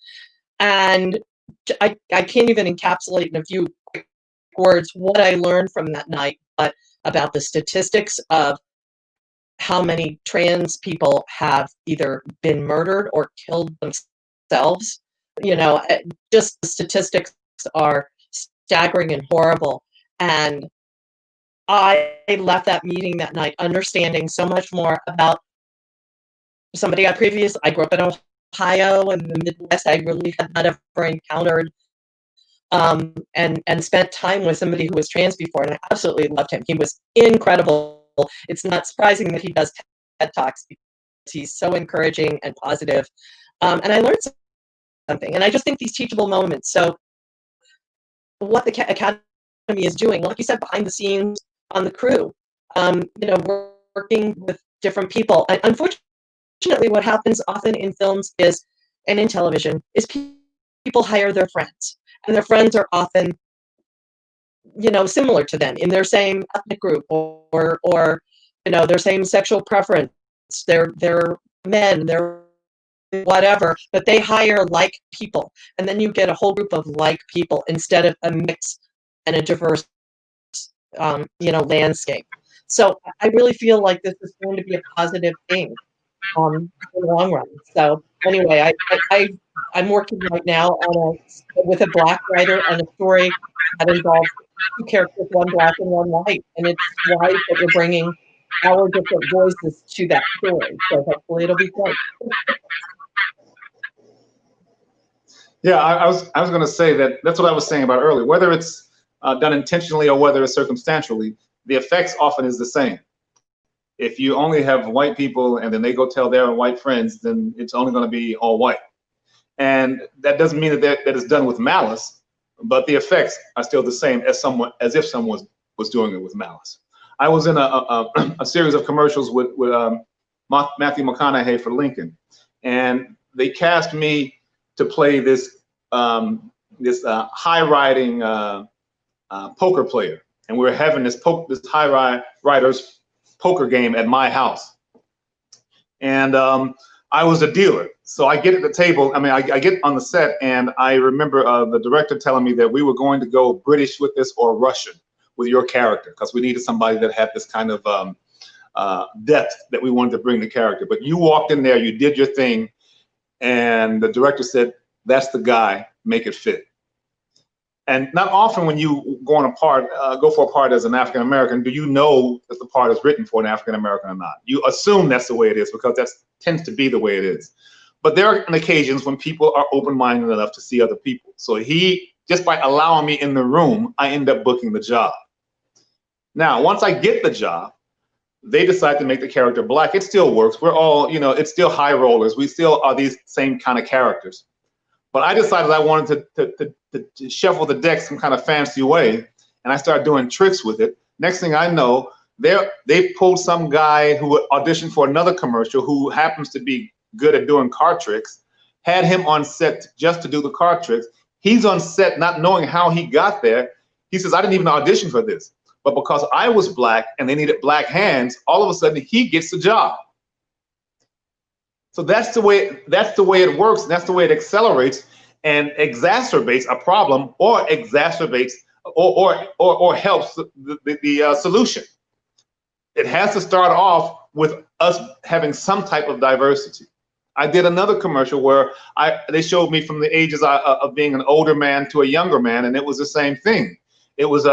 And I can't even encapsulate in a few quick words what I learned from that night, but about the statistics of how many trans people have either been murdered or killed themselves. You know, just the statistics are staggering and horrible. And I left that meeting that night understanding so much more about somebody I grew up in Ohio and the Midwest. I really had not ever encountered and spent time with somebody who was trans before, and I absolutely loved him. He was incredible. It's not surprising that he does TED Talks because he's so encouraging and positive. And I learned something, and I just think these teachable moments. So what the Academy is doing, like you said, behind the scenes on the crew, you know, we're working with different people. And unfortunately, what happens often in films is, and in television, is people hire their friends. And their friends are often, you know, similar to them in their same ethnic group or you know, their same sexual preference. They're men, they're whatever, but they hire like people. And then you get a whole group of like people instead of a mix and a diverse, you know, landscape. So I really feel like this is going to be a positive thing in the long run. So anyway, I'm working right now on with a Black writer on a story that involves two characters, one Black and one white, and it's wise that we're bringing our different voices to that story. So hopefully it'll be great. Yeah, I was going to say that's what I was saying about earlier. Whether it's done intentionally or whether it's circumstantially, the effects often is the same. If you only have white people and then they go tell their white friends, then it's only going to be all white. And that doesn't mean that it's done with malice, but the effects are still the same as if someone was doing it with malice. I was in a series of commercials with Matthew McConaughey for Lincoln, and they cast me to play this high riding poker player, and we were having this high riders poker game at my house, and I was a dealer. So I get at the table. I mean, I get on the set, and I remember the director telling me that we were going to go British with this or Russian with your character, because we needed somebody that had this kind of depth that we wanted to bring the character. But you walked in there, you did your thing, and the director said, "That's the guy, make it fit." And not often when you go for a part as an African American, do you know that the part is written for an African American or not. You assume that's the way it is because that tends to be the way it is. But there are occasions when people are open-minded enough to see other people. So just by allowing me in the room, I end up booking the job. Now, once I get the job, they decide to make the character Black. It still works. We're all, you know, it's still high rollers. We still are these same kind of characters. But I decided I wanted to shuffle the deck some kind of fancy way, and I started doing tricks with it. Next thing I know, they pulled some guy who auditioned for another commercial who happens to be good at doing card tricks, had him on set just to do the card tricks. He's on set not knowing how he got there. He says, "I didn't even audition for this. But because I was Black and they needed Black hands, all of a sudden he gets the job." So that's the way it works, and that's the way it accelerates and exacerbates a problem, or exacerbates or helps the solution. It has to start off with us having some type of diversity. I did another commercial where they showed me from the ages of being an older man to a younger man, and it was the same thing. It was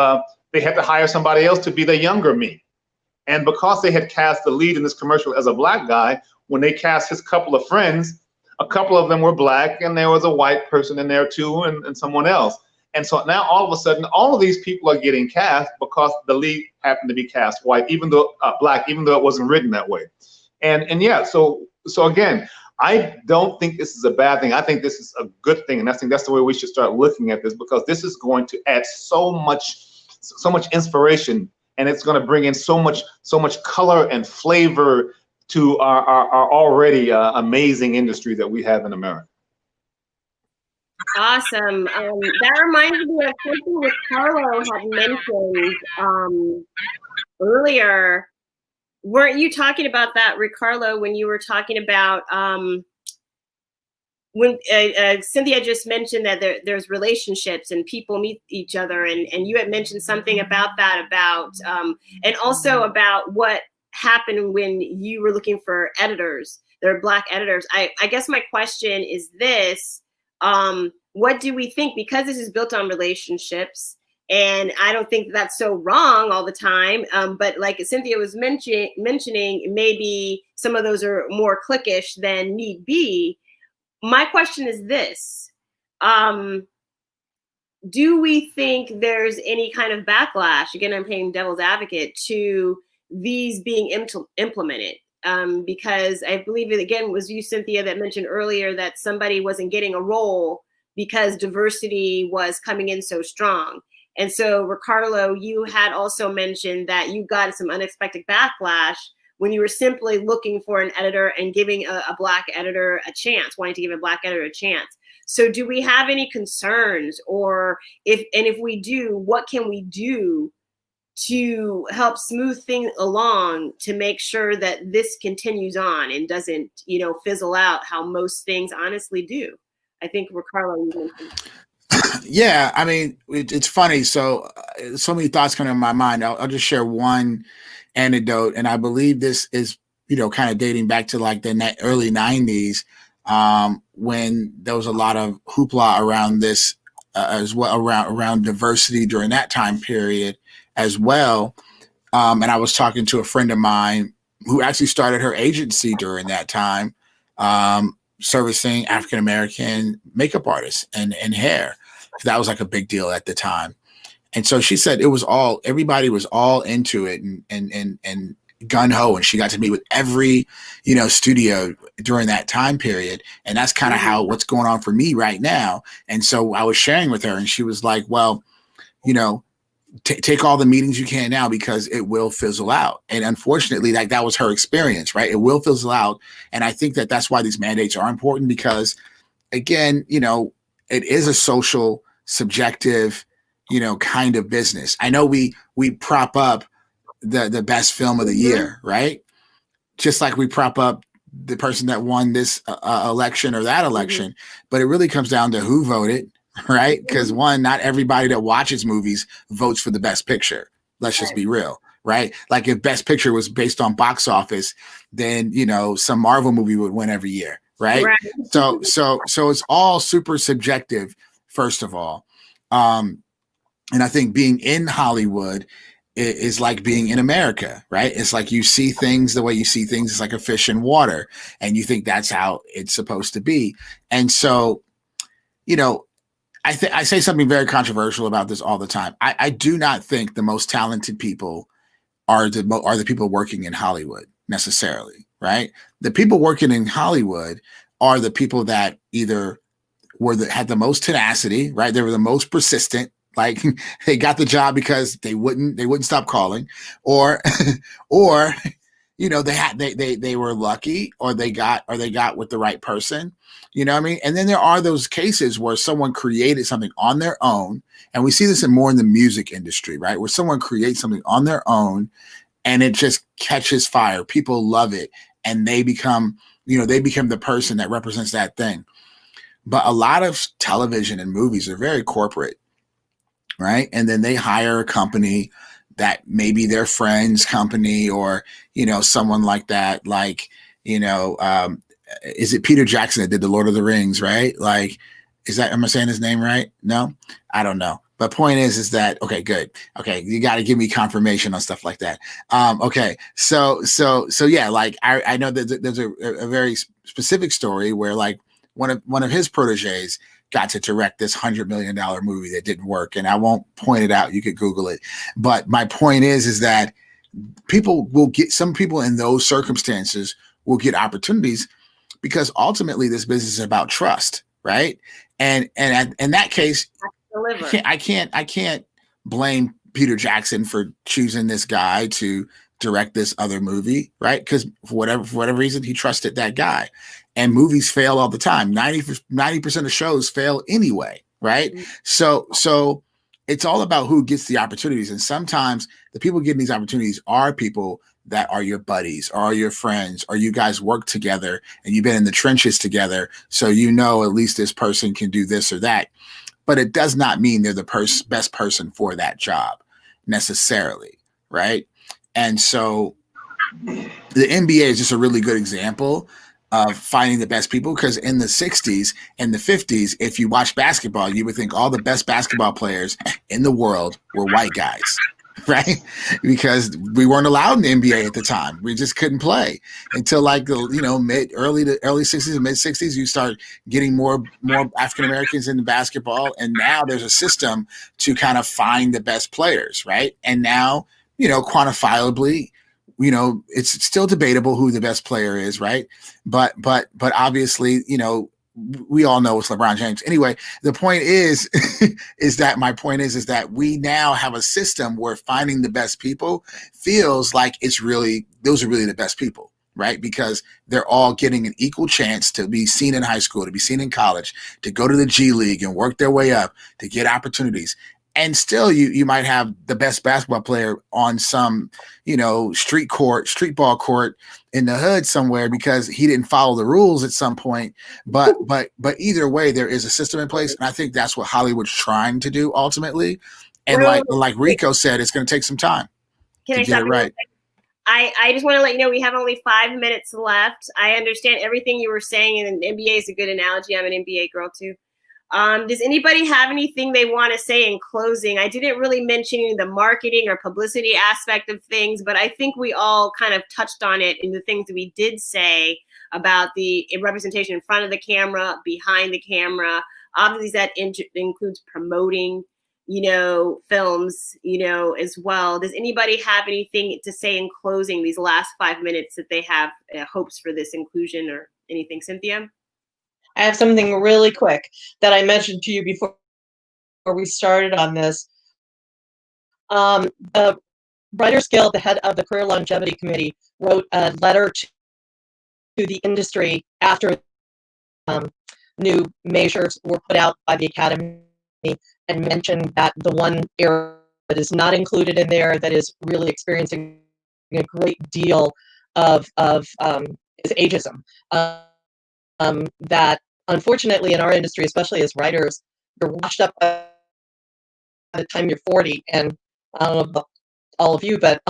they had to hire somebody else to be the younger me. And because they had cast the lead in this commercial as a Black guy, when they cast his couple of friends, a couple of them were Black, and there was a white person in there too, and someone else. And so now all of a sudden, all of these people are getting cast because the lead happened to be cast white, even though Black, even though it wasn't written that way. And yeah, so again, I don't think this is a bad thing. I think this is a good thing, and I think that's the way we should start looking at this, because this is going to add so much inspiration, and it's going to bring in so much color and flavor to our already amazing industry that we have in America. Awesome. That reminds me of something that Carlo had mentioned earlier. Weren't you talking about that, Ricardo, when you were talking about when Cynthia just mentioned that there's relationships and people meet each other, and you had mentioned something about that, and also about happened when you were looking for editors? There are Black editors. I guess my question is this. What do we think? Because this is built on relationships, and I don't think that's so wrong all the time. But like Cynthia was mentioning, maybe some of those are more cliquish than need be. My question is this. Do we think there's any kind of backlash, again, I'm playing devil's advocate, to these being implemented? Because I believe it, again, was you, Cynthia, that mentioned earlier that somebody wasn't getting a role because diversity was coming in so strong. And so, Ricardo, you had also mentioned that you got some unexpected backlash when you were simply looking for an editor and giving a Black editor a chance, wanting to give a Black editor a chance. So do we have any concerns, or if we do, what can we do to help smooth things along to make sure that this continues on and doesn't, fizzle out how most things honestly do? I think Ricardo, you mentioned. Yeah, I mean, it's funny. So many thoughts come to my mind. I'll just share one anecdote, and I believe this is, kind of dating back to like the early 90s, when there was a lot of hoopla around this as well, around diversity during that time period as well. And I was talking to a friend of mine who actually started her agency during that time, servicing African-American makeup artists and hair. That was like a big deal at the time. And so she said everybody was all into it and gun ho, and she got to meet with every, studio during that time period. And that's kind of what's going on for me right now. And so I was sharing with her, and she was like, well, take all the meetings you can now, because it will fizzle out. And unfortunately, like, that was her experience, right? It will fizzle out. And I think that that's why these mandates are important, because again, it is a social, subjective, kind of business. I know we prop up the best film of the year, right? Just like we prop up the person that won this election or that election, but it really comes down to who voted, right? Because one, not everybody that watches movies votes for the best picture. Let's just be real, right? Like, if best picture was based on box office, then, some Marvel movie would win every year, right? So it's all super subjective, first of all. And I think being in Hollywood is like being in America, right? It's like you see things the way you see things. It's like a fish in water, and you think that's how it's supposed to be. And so, I say something very controversial about this all the time. I do not think the most talented people are the people working in Hollywood necessarily, right? The people working in Hollywood are the people that either had the most tenacity, right? They were the most persistent. Like, they got the job because they wouldn't stop calling, or they were lucky, or they got with the right person. You know what I mean? And then there are those cases where someone created something on their own, and we see this more in the music industry, right? Where someone creates something on their own and it just catches fire. People love it, and they become the person that represents that thing. But a lot of television and movies are very corporate, right? And then they hire a company that may be their friend's company, or, someone like that. Like, is it Peter Jackson that did the Lord of the Rings, right? Like, am I saying his name right? No, I don't know. But point is that, okay, good. Okay. You got to give me confirmation on stuff like that. Okay. So yeah, like, I know that there's a very specific story where, like, one of his proteges got to direct this $100 million movie that didn't work. And I won't point it out. You could Google it. But my point is that some people in those circumstances will get opportunities, because ultimately this business is about trust, right? And in that case, I can't blame Peter Jackson for choosing this guy to direct this other movie, right? Because for whatever reason, he trusted that guy. And movies fail all the time. 90% of shows fail anyway, right? So it's all about who gets the opportunities. And sometimes the people getting these opportunities are people that are your buddies, or are your friends, or you guys work together and you've been in the trenches together. So at least this person can do this or that. But it does not mean they're the best person for that job necessarily, right? And so the NBA is just a really good example of finding the best people, because in the 60s and the 50s, if you watch basketball, you would think all the best basketball players in the world were white guys, right? Because we weren't allowed in the NBA at the time. We just couldn't play until like the early 60s and mid 60s. You start getting more African Americans in the basketball, and now there's a system to kind of find the best players, right? And now, quantifiably, it's still debatable who the best player is, right? But obviously, we all know it's LeBron James. Anyway, the point is, is that we now have a system where finding the best people feels like those are really the best people, right? Because they're all getting an equal chance to be seen in high school, to be seen in college, to go to the G League and work their way up, to get opportunities. And still, you might have the best basketball player on some, street ball court in the hood somewhere because he didn't follow the rules at some point. But either way, there is a system in place, and I think that's what Hollywood's trying to do ultimately. And like Ricco said, it's going to take some time to get it right. I just want to let you know we have only 5 minutes left. I understand everything you were saying, and the NBA is a good analogy. I'm an NBA girl too. Does anybody have anything they want to say in closing? I didn't really mention the marketing or publicity aspect of things, but I think we all kind of touched on it in the things that we did say about the representation in front of the camera, behind the camera. Obviously, that includes promoting, films, as well. Does anybody have anything to say in closing these last 5 minutes that they have hopes for this inclusion or anything? Cynthia? I have something really quick that I mentioned to you before we started on this. The Writers Guild, the head of the Career Longevity Committee, wrote a letter to the industry after new measures were put out by the Academy, and mentioned that the one area that is not included in there that is really experiencing a great deal of is ageism. That unfortunately in our industry, especially as writers, you're washed up by the time you're 40. And I don't know about all of you, but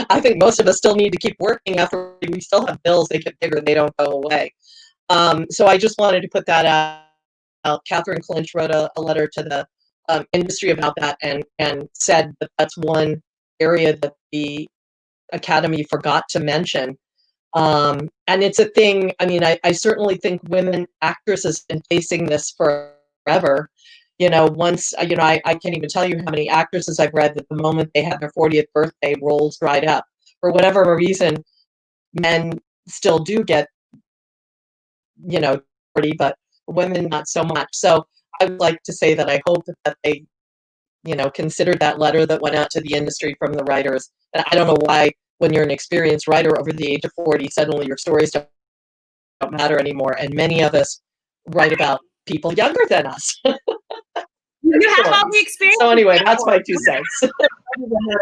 I think most of us still need to keep working after we still have bills. They get bigger, they don't go away. So I just wanted to put that out. Catherine Clinch wrote a letter to the industry about that, and said that that's one area that the Academy forgot to mention. And it's a thing. I mean, I certainly think women actresses have been facing this forever. Once, I can't even tell you how many actresses I've read that the moment they had their 40th birthday, roles dried up. For whatever reason, men still do get, 40, but women not so much. So I would like to say that I hope that they, considered that letter that went out to the industry from the writers. And I don't know why, when you're an experienced writer over the age of 40, suddenly your stories don't matter anymore. And many of us write about people younger than us. You have all the experience. So anyway, that's my 2 cents.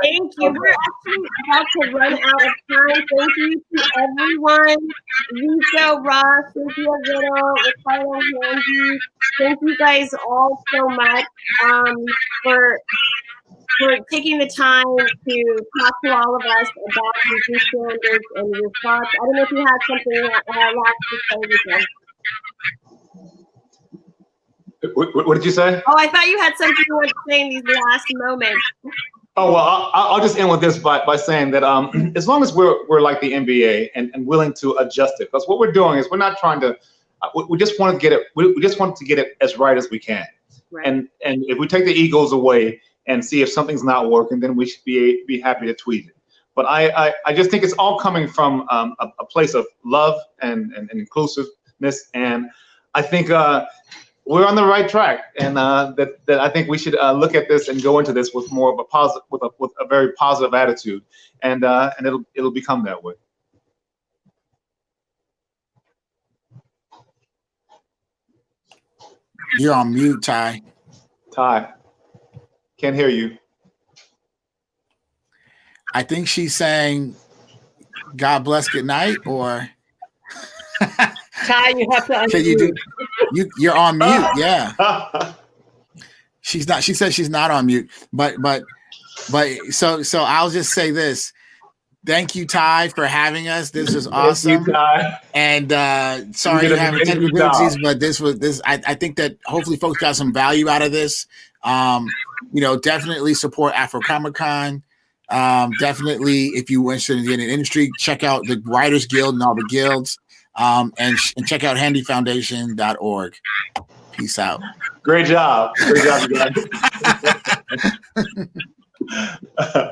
Thank you. We're actually about to run out of time. Thank you to everyone. Ricco, Ross, Cynthia, Riddle, Ricardo, Handy. Thank you guys all so much for taking the time to talk to all of us about these new standards and your thoughts. I don't know if you had something last to say with them. What did you say? Oh, I thought you had something you wanted to say in these last moments. Oh, well, I'll just end with this by saying that as long as we're like the NBA and willing to adjust it, because what we're doing is we're not trying to, we just want to get it, we just want to get it as right as we can. Right. And if we take the egos away and see if something's not working, then we should be happy to tweet it. But I just think it's all coming from a place of love and inclusiveness, and I think we're on the right track, and that I think we should look at this and go into this with more of a positive, with a very positive attitude, and it'll become that way. You're on mute, Ty. Ty, can't hear you. I think she's saying, "God bless, good night," or. Ty, you have to unmute. Can you do? You're on mute. Yeah. She's not. She says she's not on mute. But so I'll just say this: Thank you, Ty, for having us. This was awesome. Thank you, Ty. And sorry you have technical difficulties, but I think that hopefully folks got some value out of this. Definitely support AFROCOMICCON. Definitely, if you're interested in the industry, check out the Writers Guild and all the guilds, and check out handyfoundation.org. Peace out. Great job. Great job, you guys.